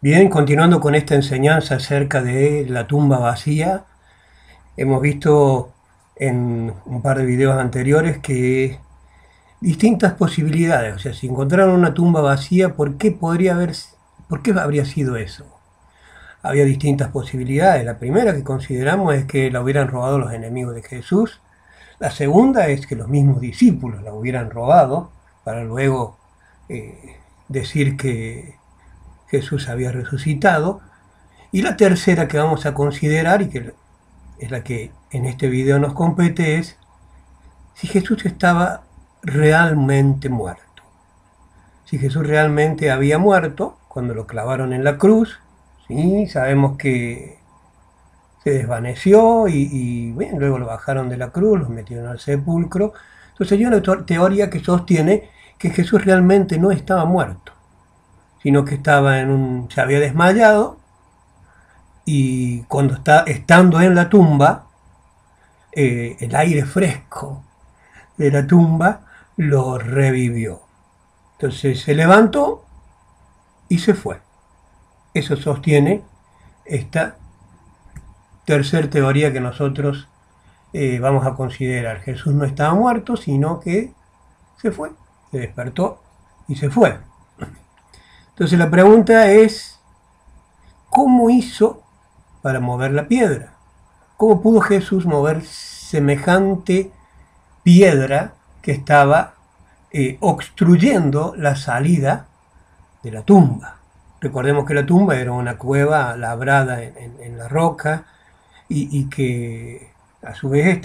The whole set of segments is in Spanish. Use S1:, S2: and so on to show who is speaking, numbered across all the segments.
S1: Bien, continuando con esta enseñanza acerca de la tumba vacía, hemos visto en un par de videos anteriores que distintas posibilidades, o sea, si encontraron una tumba vacía, ¿por qué habría sido eso? Había distintas posibilidades. La primera que consideramos es que la hubieran robado los enemigos de Jesús. La segunda es que los mismos discípulos la hubieran robado para luego decir que Jesús había resucitado. Y la tercera que vamos a considerar, y que es la que en este video nos compete, es si Jesús estaba realmente muerto. Si Jesús realmente había muerto cuando lo clavaron en la cruz, ¿sí? Sabemos que se desvaneció bueno, luego lo bajaron de la cruz, lo metieron al sepulcro. Entonces hay una teoría que sostiene que Jesús realmente no estaba muerto, sino que se había desmayado y cuando estando en la tumba, el aire fresco de la tumba lo revivió. Entonces se levantó y se fue. Eso sostiene esta tercera teoría que nosotros vamos a considerar. Jesús no estaba muerto, sino que se fue, se despertó y se fue. Entonces la pregunta es, ¿cómo hizo para mover la piedra? ¿Cómo pudo Jesús mover semejante piedra que estaba obstruyendo la salida de la tumba? Recordemos que la tumba era una cueva labrada en la roca y que a su vez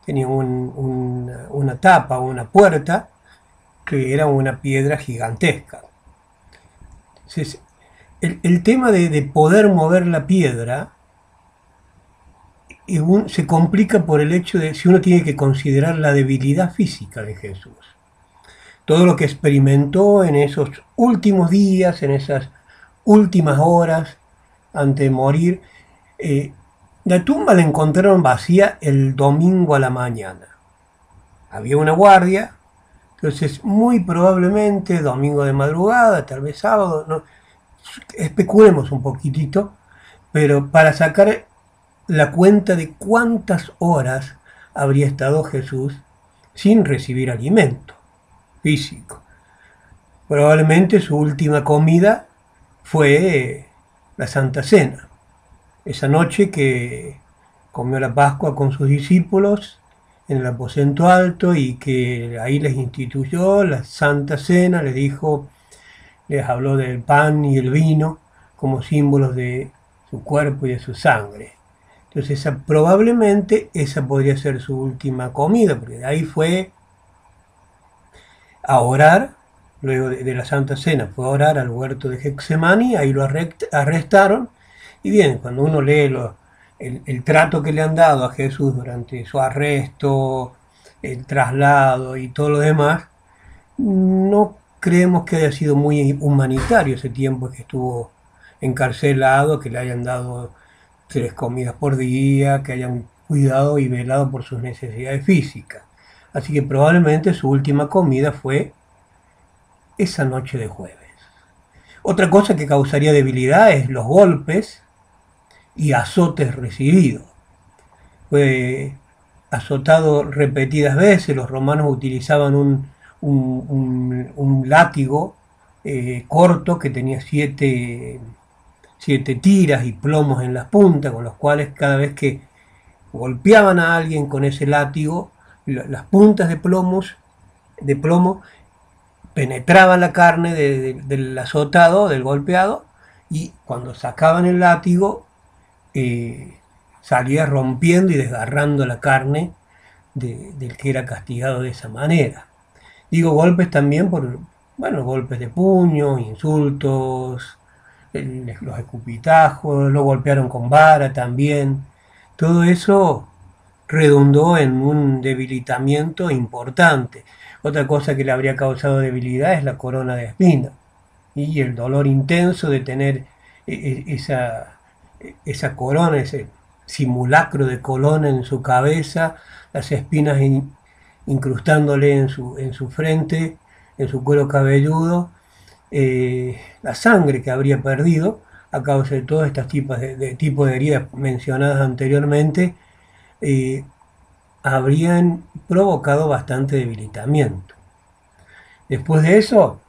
S1: tenía una tapa, una puerta, que era una piedra gigantesca. Entonces, el tema de poder mover la piedra se complica por el hecho de si uno tiene que considerar la debilidad física de Jesús. Todo lo que experimentó en esos últimos días, en esas últimas horas antes de morir. La tumba la encontraron vacía el domingo a la mañana. Había una guardia, entonces muy probablemente domingo de madrugada, tal vez sábado, no, especulemos un poquitito, pero para sacar la cuenta de cuántas horas habría estado Jesús sin recibir alimento físico. Probablemente su última comida fue la Santa Cena, esa noche que comió la Pascua con sus discípulos en el aposento alto y que ahí les instituyó la Santa Cena, les habló del pan y el vino como símbolos de su cuerpo y de su sangre. Entonces probablemente esa podría ser su última comida, porque de ahí fue a orar, luego de la Santa Cena, fue a orar al huerto de Getsemaní, ahí lo arrestaron, y bien, cuando uno lee el trato que le han dado a Jesús durante su arresto, el traslado y todo lo demás, no creemos que haya sido muy humanitario ese tiempo que estuvo encarcelado, que le hayan dado 3 comidas por día, que hayan cuidado y velado por sus necesidades físicas. Así que probablemente su última comida fue esa noche de jueves. Otra cosa que causaría debilidad es los golpes y azotes recibidos. Fue azotado repetidas veces, los romanos utilizaban un látigo corto que tenía 7 tiras y plomos en las puntas, con los cuales cada vez que golpeaban a alguien con ese látigo, las puntas de plomo penetraban la carne del azotado, del golpeado, y cuando sacaban el látigo salía rompiendo y desgarrando la carne del que era castigado de esa manera. Digo golpes también por, bueno, golpes de puño, insultos, los escupitajos, lo golpearon con vara también. Todo eso redundó en un debilitamiento importante. Otra cosa que le habría causado debilidad es la corona de espinas y el dolor intenso de tener esa corona, ese simulacro de corona en su cabeza, las espinas incrustándole en su frente, en su cuero cabelludo, la sangre que habría perdido a causa de todos estos tipos de heridas mencionadas anteriormente, habrían provocado bastante debilitamiento. Después de eso,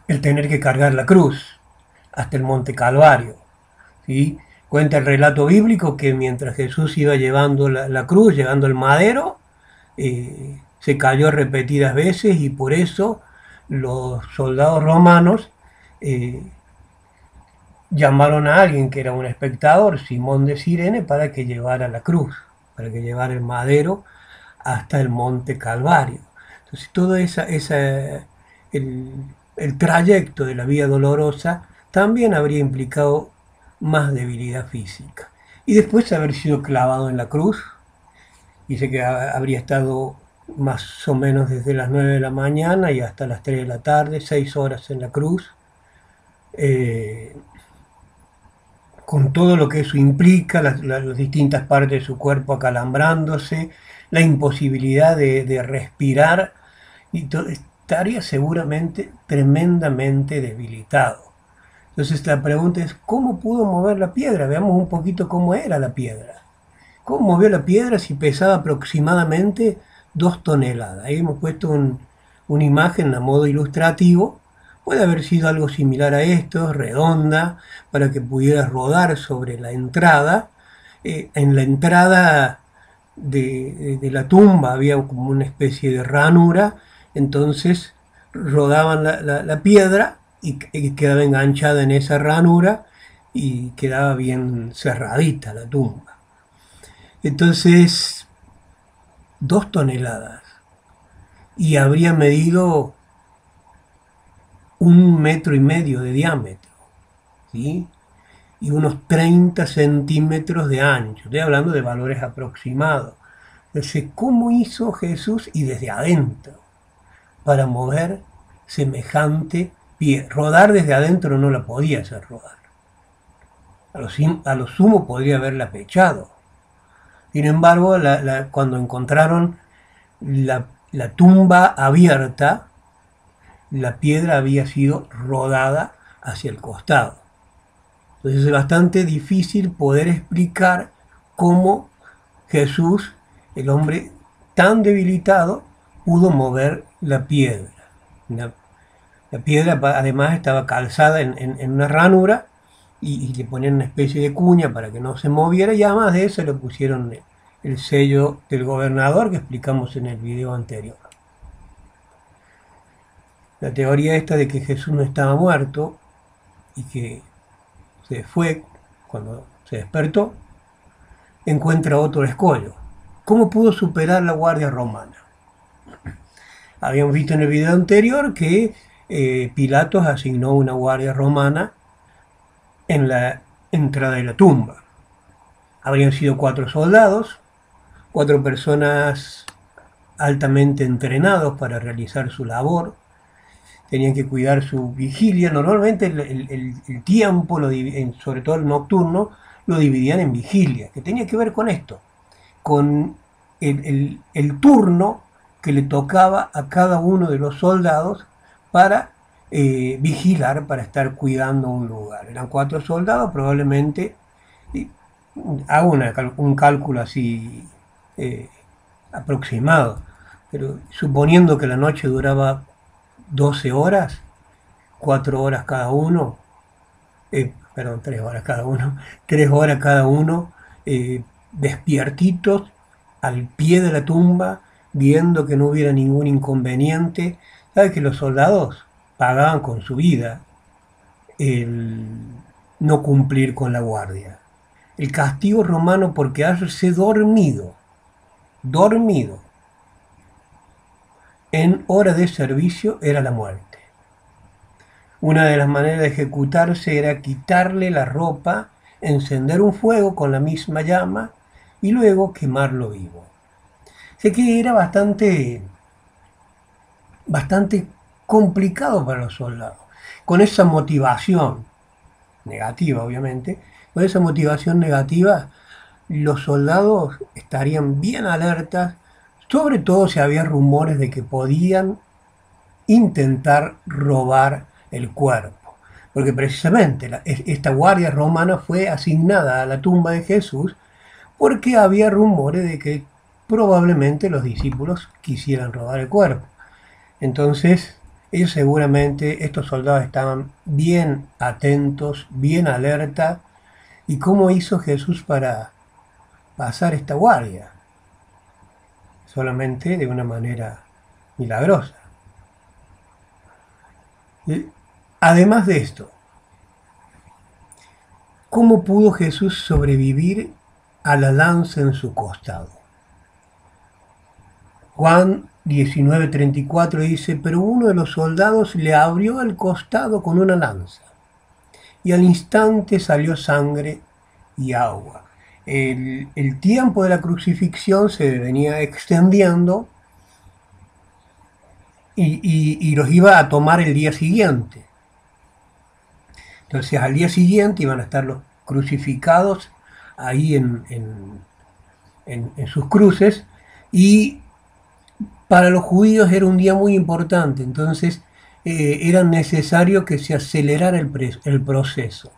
S1: el tener que cargar la cruz hasta el Monte Calvario, ¿sí? Cuenta el relato bíblico que mientras Jesús iba llevando la cruz, llevando el madero, se cayó repetidas veces y por eso los soldados romanos llamaron a alguien que era un espectador, Simón de Cirene, para que llevara la cruz, para que llevara el madero hasta el Monte Calvario. Entonces todo el trayecto de la vía dolorosa también habría implicado más debilidad física. Y después de haber sido clavado en la cruz, dice que habría estado más o menos desde las 9 de la mañana y hasta las 3 de la tarde, 6 horas en la cruz, con todo lo que eso implica, las distintas partes de su cuerpo acalambrándose, la imposibilidad de respirar, y estaría seguramente tremendamente debilitado. Entonces la pregunta es, ¿cómo pudo mover la piedra? Veamos un poquito cómo era la piedra. ¿Cómo movió la piedra si pesaba aproximadamente 2 toneladas? Ahí hemos puesto una imagen a modo ilustrativo. Puede haber sido algo similar a esto, redonda, para que pudiera rodar sobre la entrada. En la entrada de la tumba había como una especie de ranura, entonces rodaban la piedra y quedaba enganchada en esa ranura y quedaba bien cerradita la tumba. Entonces, 2 toneladas. Y habría medido 1,5 metros de diámetro, ¿sí? Y unos 30 centímetros de ancho. Estoy hablando de valores aproximados. Entonces, ¿cómo hizo Jesús y desde adentro para mover semejante pie? Rodar desde adentro no la podía hacer rodar. A lo sumo podría haberla pechado. Sin embargo, cuando encontraron la tumba abierta, la piedra había sido rodada hacia el costado. Entonces es bastante difícil poder explicar cómo Jesús, el hombre tan debilitado, pudo mover la piedra. La piedra además estaba calzada en una ranura y le ponían una especie de cuña para que no se moviera, y además de eso le pusieron el sello del gobernador que explicamos en el video anterior. La teoría esta de que Jesús no estaba muerto y que se fue cuando se despertó, encuentra otro escollo. ¿Cómo pudo superar la guardia romana? Habíamos visto en el video anterior que Pilatos asignó una guardia romana en la entrada de la tumba. Habrían sido 4 soldados, 4 personas altamente entrenados para realizar su labor. Tenían que cuidar su vigilia. Normalmente el tiempo, sobre todo el nocturno, lo dividían en vigilia, que tenía que ver con esto, con el turno que le tocaba a cada uno de los soldados para vigilar, para estar cuidando un lugar. Eran 4 soldados, probablemente, hago un cálculo así aproximado, pero suponiendo que la noche duraba 12 horas, 4 horas cada uno, 3 horas cada uno, 3 horas cada uno, despiertitos al pie de la tumba, viendo que no hubiera ningún inconveniente. ¿Sabes que los soldados pagaban con su vida el no cumplir con la guardia? El castigo romano por quedarse dormido en hora de servicio era la muerte. Una de las maneras de ejecutarse era quitarle la ropa, encender un fuego con la misma llama y luego quemarlo vivo. Sé que era bastante complicado para los soldados. Con esa motivación negativa, obviamente, con esa motivación negativa, los soldados estarían bien alertas, sobre todo si había rumores de que podían intentar robar el cuerpo. Porque precisamente esta guardia romana fue asignada a la tumba de Jesús porque había rumores de que probablemente los discípulos quisieran robar el cuerpo. Entonces, ellos seguramente, estos soldados estaban bien atentos, bien alerta. ¿Y cómo hizo Jesús para pasar esta guardia? Solamente de una manera milagrosa. Además de esto, ¿cómo pudo Jesús sobrevivir a la lanza en su costado? Juan 19:34 dice, pero uno de los soldados le abrió el costado con una lanza, y al instante salió sangre y agua. El tiempo de la crucifixión se venía extendiendo y los iba a tomar el día siguiente. Entonces al día siguiente iban a estar los crucificados ahí en sus cruces, y para los judíos era un día muy importante, entonces era necesario que se acelerara el proceso.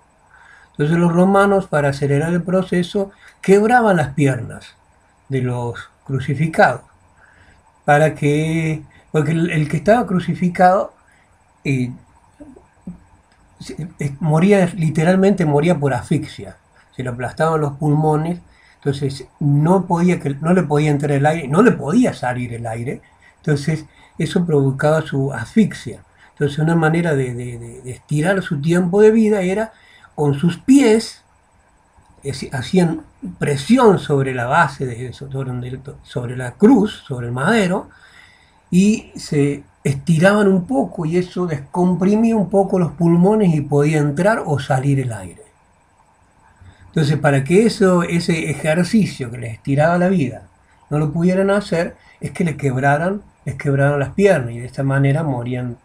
S1: Entonces los romanos, para acelerar el proceso, quebraban las piernas de los crucificados, porque el que estaba crucificado eh, moría, literalmente moría por asfixia, se le aplastaban los pulmones, entonces no le podía entrar el aire, no le podía salir el aire, entonces eso provocaba su asfixia. Entonces una manera de estirar su tiempo de vida era con sus pies, hacían presión sobre la base, sobre la cruz, sobre el madero, y se estiraban un poco y eso descomprimía un poco los pulmones y podía entrar o salir el aire. Entonces, para que ese ejercicio que les estiraba la vida no lo pudieran hacer, es que les quebraran las piernas y de esta manera morían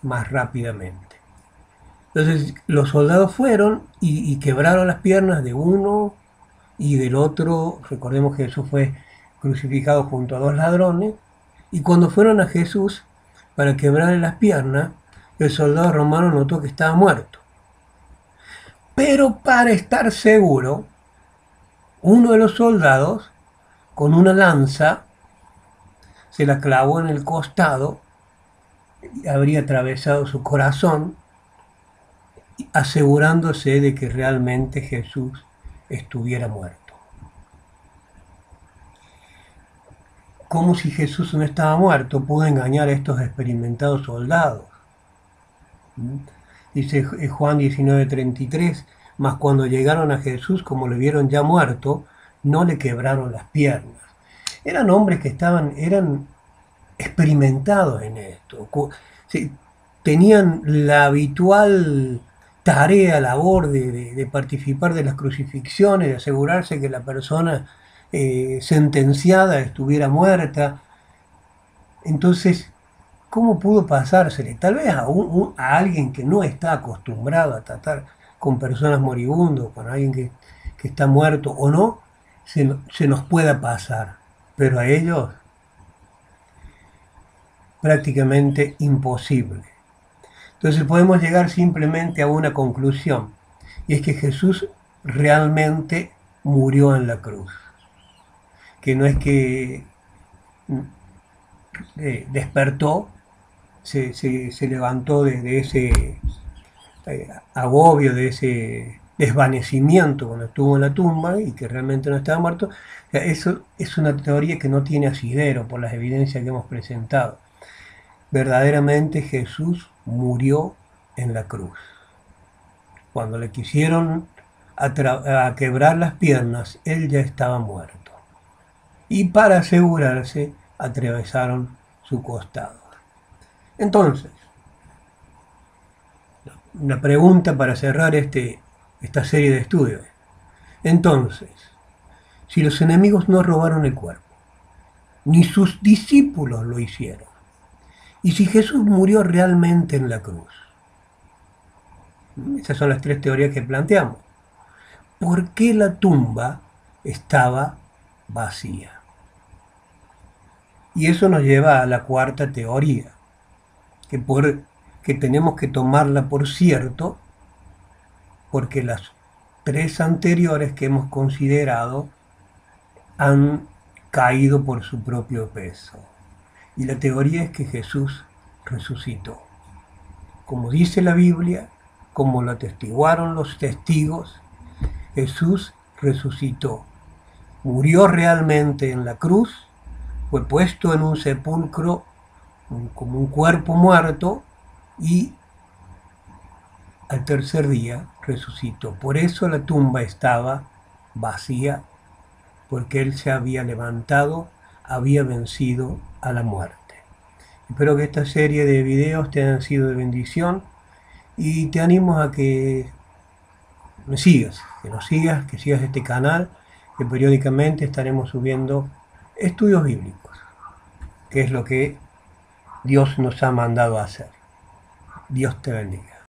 S1: más rápidamente. Entonces los soldados fueron y quebraron las piernas de uno y del otro. Recordemos que Jesús fue crucificado junto a dos ladrones, y cuando fueron a Jesús para quebrarle las piernas, el soldado romano notó que estaba muerto. Pero para estar seguro, uno de los soldados, con una lanza, se la clavó en el costado y habría atravesado su corazón, asegurándose de que realmente Jesús estuviera muerto. Como si Jesús no estaba muerto, pudo engañar a estos experimentados soldados. Dice Juan 19:33, mas cuando llegaron a Jesús, como le vieron ya muerto, no le quebraron las piernas. Eran hombres que eran experimentados en esto. Tenían la habitual tarea, labor de participar de las crucifixiones, de asegurarse que la persona sentenciada estuviera muerta. Entonces, ¿cómo pudo pasársele? Tal vez a alguien que no está acostumbrado a tratar con personas moribundas, con alguien que está muerto o no, se nos pueda pasar, pero a ellos prácticamente imposible. Entonces podemos llegar simplemente a una conclusión, y es que Jesús realmente murió en la cruz. Que no es que despertó, se levantó de ese agobio, de ese desvanecimiento cuando estuvo en la tumba y que realmente no estaba muerto. O sea, eso es una teoría que no tiene asidero por las evidencias que hemos presentado. Verdaderamente Jesús murió en la cruz. Cuando le quisieron a quebrar las piernas, él ya estaba muerto. Y para asegurarse, atravesaron su costado. Entonces, una pregunta para cerrar esta serie de estudios. Entonces, si los enemigos no robaron el cuerpo, ni sus discípulos lo hicieron, y si Jesús murió realmente en la cruz, esas son las tres teorías que planteamos, ¿por qué la tumba estaba vacía? Y eso nos lleva a la cuarta teoría, que por que tenemos que tomarla por cierto, porque las tres anteriores que hemos considerado han caído por su propio peso. Y la teoría es que Jesús resucitó. Como dice la Biblia, como lo atestiguaron los testigos, Jesús resucitó. Murió realmente en la cruz, fue puesto en un sepulcro como un cuerpo muerto y al tercer día resucitó. Por eso la tumba estaba vacía, porque Él se había levantado, había vencido a la muerte. Espero que esta serie de videos te hayan sido de bendición y te animo a que me sigas, que sigas este canal, que periódicamente estaremos subiendo estudios bíblicos, que es lo que Dios nos ha mandado a hacer. Dios te bendiga.